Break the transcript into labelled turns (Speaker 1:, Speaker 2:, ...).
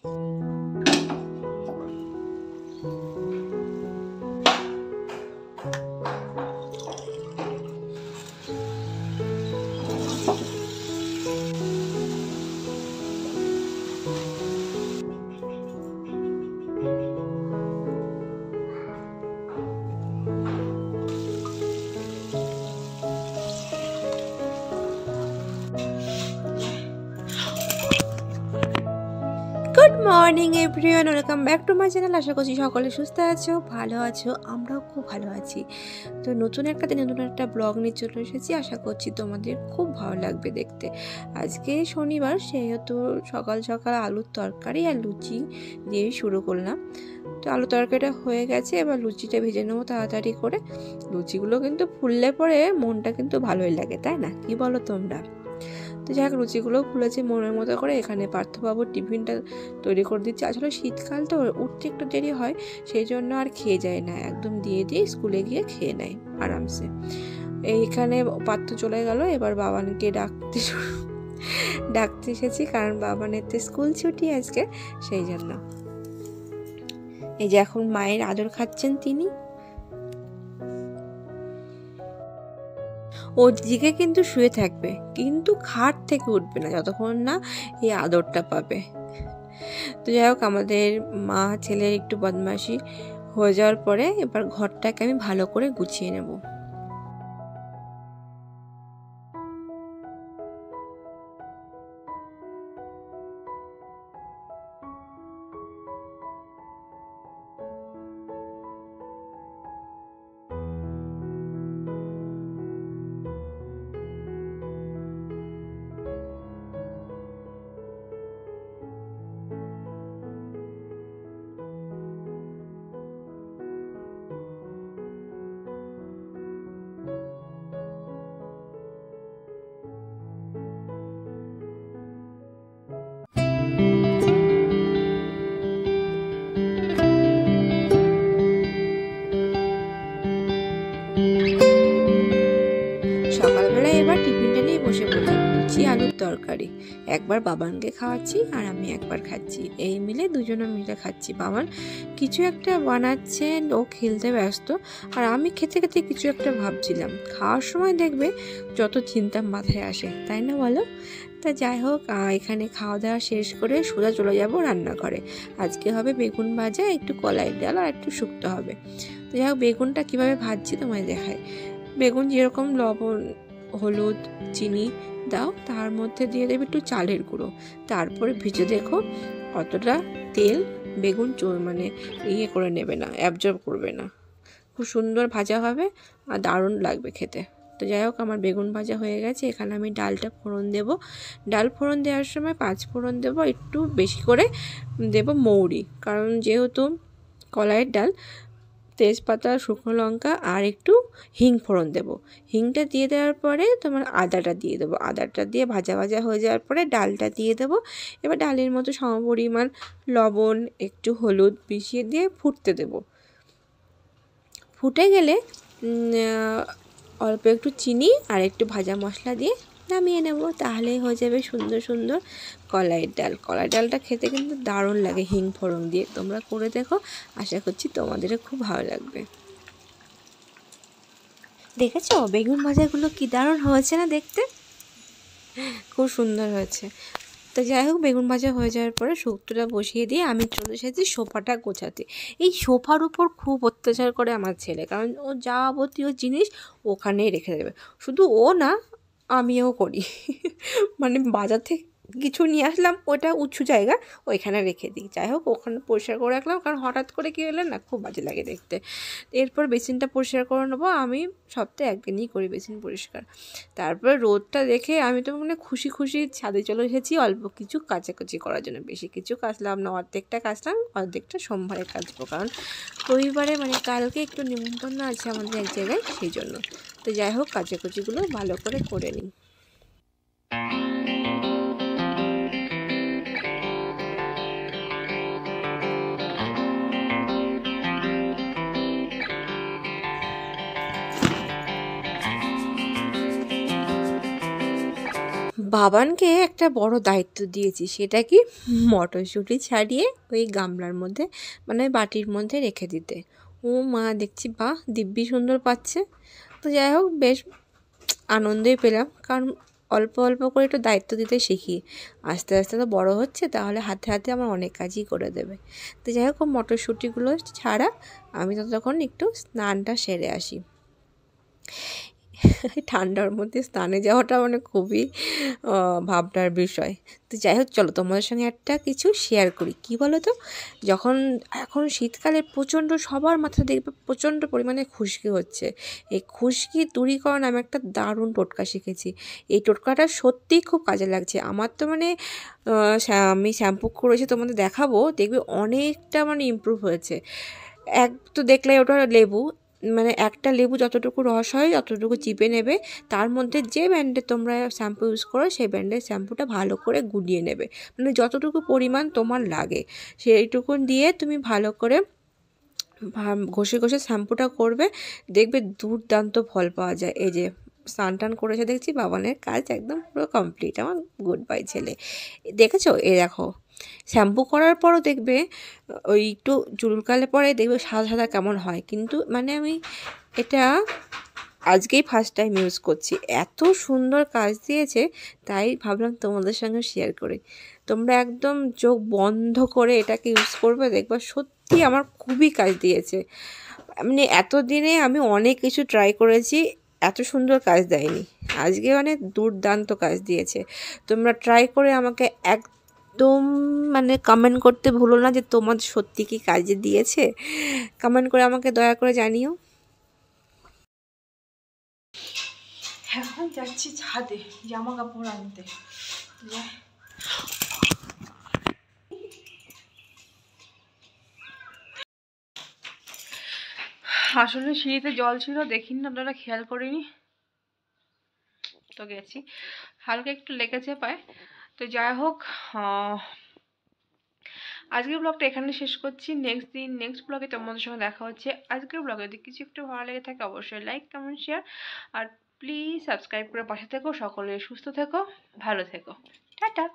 Speaker 1: Good morning everyone, welcome back to my channel. আশা করছি সকলে সুস্থ আছো, ভালো আছো, আমরাও খুব ভালো আছি। তো নতুন একটা ব্লগ নিয়ে চলে এসেছি। আশা করছি তোমাদের খুব ভালো লাগবে দেখতে। আজকে শনিবার, সেহেতু সকাল সকাল আলুর তরকারি আর লুচি দিয়েই শুরু করলাম। তো আলু তরকারিটা হয়ে গেছে, এবার লুচিটা ভেজে নেবো তাড়াতাড়ি করে। লুচিগুলো কিন্তু ফুললে পরে মনটা কিন্তু ভালোই লাগে, তাই না? কি বলো তোমরা? তো যাই হোক, লুচিগুলো ফুলেছে মনের মতো করে। এখানে পার্থবাবুর টিফিনটা তৈরি করে দিচ্ছে। আসলে শীতকাল তো উঠতে একটু দেরি হয়, সেই জন্য আর খেয়ে যায় না, একদম দিয়ে স্কুলে গিয়ে খেয়ে নেয় আরামসে। এইখানে পার্থ চলে গেল, এবার বাবানকে ডাকতে এসেছি, কারণ বাবানের তো স্কুল ছুটি আজকে, সেই জন্য। এই যে এখন মায়ের আদর খাচ্ছেন তিনি। ও দিকে কিন্তু শুয়ে থাকবে, কিন্তু খাট থেকে উঠবে না যতক্ষণ না এই আদরটা পাবে। তো যাই হোক, আমাদের মা ছেলের একটু বদমাশি হয়ে যাওয়ার পরে এবার ঘরটাকে আমি ভালো করে গুছিয়ে নেব। সকালবেলা এবার টিফিনটা নিয়ে বসে পড়লাম, লুচি আলুর তরকারি। একবার বাবানকে খাওয়াচ্ছি আর আমি একবার খাচ্ছি, এই মিলে দুজনে মিলে খাচ্ছি। বাবান কিছু একটা বানাচ্ছেন, ও খেলতে ব্যস্ত, আর আমি খেতে খেতে কিছু একটা ভাবছিলাম। খাওয়ার সময় দেখবে যত চিন্তা মাথায় আসে, তাই না বলো? তা যাই হোক, এখানে খাওয়া দাওয়া শেষ করে সোজা চলে যাব রান্নাঘরে। আজকে হবে বেগুন ভাজা, একটু কলাইয়ের ডাল আর একটু শুক্তো হবে। তো যাই হোক, বেগুনটা কীভাবে ভাজছি তোমায় দেখায়। বেগুন যেরকম লবণ, হলুদ, চিনি দাও, তার মধ্যে দিয়ে দেবে একটু চালের গুঁড়ো, তারপরে ভেজে দেখো কতটা তেল বেগুন মানে ইয়ে করে নেবে না, অ্যাবজর্ব করবে না। খুব সুন্দর ভাজা হবে আর দারুণ লাগবে খেতে। তো যাই হোক, আমার বেগুন ভাজা হয়ে গেছে। এখানে আমি ডালটা ফোড়ন দেব। ডাল ফোড়ন দেওয়ার সময় 5 ফোড়ন দেবো, একটু বেশি করে দেব মৌরি, কারণ যেহেতু কলাইয়ের ডাল। তেজপাতা, শুকনো লঙ্কা আর একটু হিং ফোড়ন দেবো। হিংটা দিয়ে দেওয়ার পরে তোমার আদাটা দিয়ে দেবো। আদাটা দিয়ে ভাজা ভাজা হয়ে যাওয়ার পরে ডালটা দিয়ে দেবো। এবার ডালের মতো সমপরিমাণ লবণ, একটু হলুদ মিশিয়ে দিয়ে ফুটতে দেবো। ফুটে গেলে অল্প একটু চিনি আর একটু ভাজা মশলা দিয়ে নামিয়ে নেব, তাহলেই হয়ে যাবে সুন্দর সুন্দর কলাইয়ের ডাল। কলাই ডালটা খেতে কিন্তু দারুণ লাগে হিং ফোড়ন দিয়ে। তোমরা করে দেখো, আশা করছি তোমাদেরও খুব ভালো লাগবে। দেখেছো বেগুন ভাজাগুলো কি দারুণ হয়েছে না দেখতে? খুব সুন্দর হয়েছে। তো যাই হোক, বেগুন ভাজা হয়ে যাওয়ার পরে শুক্তোটা বসিয়ে দিয়ে আমি চলে এসেছি সোফাটা গোছাতে। এই সোফার উপর খুব অত্যাচার করে আমার ছেলে, কারণ ও যাবতীয় জিনিস ওখানেই রেখে দেবে। শুধু ও না, আমিও করি। মানে বাজার থেকে কিছু নিয়ে আসলাম, ওটা উঁচু জায়গা, ওইখানে রেখে দিই। যাই হোক, ওখানে পরিষ্কার করে রাখলাম, কারণ হঠাৎ করে কি হলে না খুব বাজে লাগে দেখতে। এরপর বেসিনটা পরিষ্কার করে নেবো। আমি সপ্তাহে একদিনই করি বেসিন পরিষ্কার। তারপর রোদটা দেখে আমি তো মানে খুশি খুশি ছাদে চলে এসেছি অল্প কিছু কাচাকুচি করার জন্য। বেশি কিছু কাচলাম না, অর্ধেকটা কাচলাম, অর্ধেকটা সোমবারে কাচবো, কারণ রবিবারে মানে কালকে একটু নিমন্ত্রণ আছে আমাদের এক জায়গায়, সেই জন্য। তো যাই হোক, কাচাকুচিগুলো ভালো করে নিই। বাবানকে একটা বড় দায়িত্ব দিয়েছি, সেটা কি মটরশুঁটি ছাড়িয়ে ওই গামলার মধ্যে মানে বাটির মধ্যে রেখে দিতে। ও মা, দেখছি বাহ দিব্যি সুন্দর পাচ্ছে। তো যাই হোক, বেশ আনন্দই পেলাম, কারণ অল্প অল্প করে একটু দায়িত্ব দিতে শিখি। আস্তে আস্তে তো বড় হচ্ছে, তাহলে হাতে হাতে আমার অনেক কাজই করে দেবে। তো যাই হোক, মটরশুঁটিগুলো ছাড়া আমি ততক্ষণ একটু স্নানটা সেরে আসি। ঠান্ডার মধ্যে স্নানে যাওয়াটা মানে খুবই ভাবনার বিষয়। তো যাই হোক, চলো তোমাদের সঙ্গে একটা কিছু শেয়ার করি। কি বলো তো, যখন এখন শীতকালে প্রচণ্ড সবার মাথায় দেখবে প্রচণ্ড পরিমাণে খুশকি হচ্ছে। এই খুশকি দূরীকরণ আমি একটা দারুণ টোটকা শিখেছি। এই টোটকাটা সত্যিই খুব কাজে লাগছে আমার। তো মানে আমি শ্যাম্পু করেছি, তোমাদের দেখাবো, দেখবে অনেকটা মানে ইমপ্রুভ হয়েছে। এক তো দেখলে ওটা লেবু, মানে একটা লেবু যতটুকু রস হয় ততটুকু চিপে নেবে, তার মধ্যে যে ব্র্যান্ডে তোমরা শ্যাম্পু ইউজ করো সেই ব্র্যান্ডের শ্যাম্পুটা ভালো করে গুলিয়ে নেবে, মানে যতটুকু পরিমাণ তোমার লাগে সেইটুকুন দিয়ে তুমি ভালো করে ঘষে ঘষে শ্যাম্পুটা করবে, দেখবে দুর্দান্ত ফল পাওয়া যায়। এই যে স্নান টান করেছে দেখছি, বাবানের কাজ একদম পুরো কমপ্লিট, আমার গুড বাই ছেলে। দেখেছো, দেখো শ্যাম্পু করার পরও দেখবে ওই একটু চুলকালে পরে দেখবে সাদা সাদা কেমন হয়, কিন্তু মানে আমি এটা আজকেই ফার্স্ট টাইম ইউজ করছি, এত সুন্দর কাজ দিয়েছে, তাই ভাবলাম তোমাদের সঙ্গে শেয়ার করি। তোমরা একদম চোখ বন্ধ করে এটাকে ইউজ করবে, দেখবা সত্যি আমার খুবই কাজ দিয়েছে। মানে এতদিনে আমি অনেক কিছু ট্রাই করেছি, এত সুন্দর কাজ দেয়নি, আজকে মানে দুর্দান্ত কাজ দিয়েছে। তোমরা ট্রাই করে আমাকে একদম মানে কমেন্ট করতে ভুলো না যে তোমার সত্যি কি কাজে দিয়েছে। কমেন্ট করে আমাকে দয়া করে জানিও। এখন যাচ্ছি ছাদে জামা কাপড় আনতে। আসলে সিঁড়িতে জল ছিল, দেখিনি না, আপনারা খেয়াল করিনি, তো গেছি, হালকা একটু লেগেছে পায়। তো যাই হোক, আজকের ব্লগটা এখানে শেষ করছি। নেক্সট ব্লগে তোমাদের সঙ্গে দেখা হচ্ছে। আজকের ব্লগে যদি কিছু একটু ভালো লেগে থাকে অবশ্যই লাইক কমেন্ট শেয়ার আর প্লিজ সাবস্ক্রাইব করে পাশে থেকো। সকলে সুস্থ থেকো, ভালো থেকো, টাটা।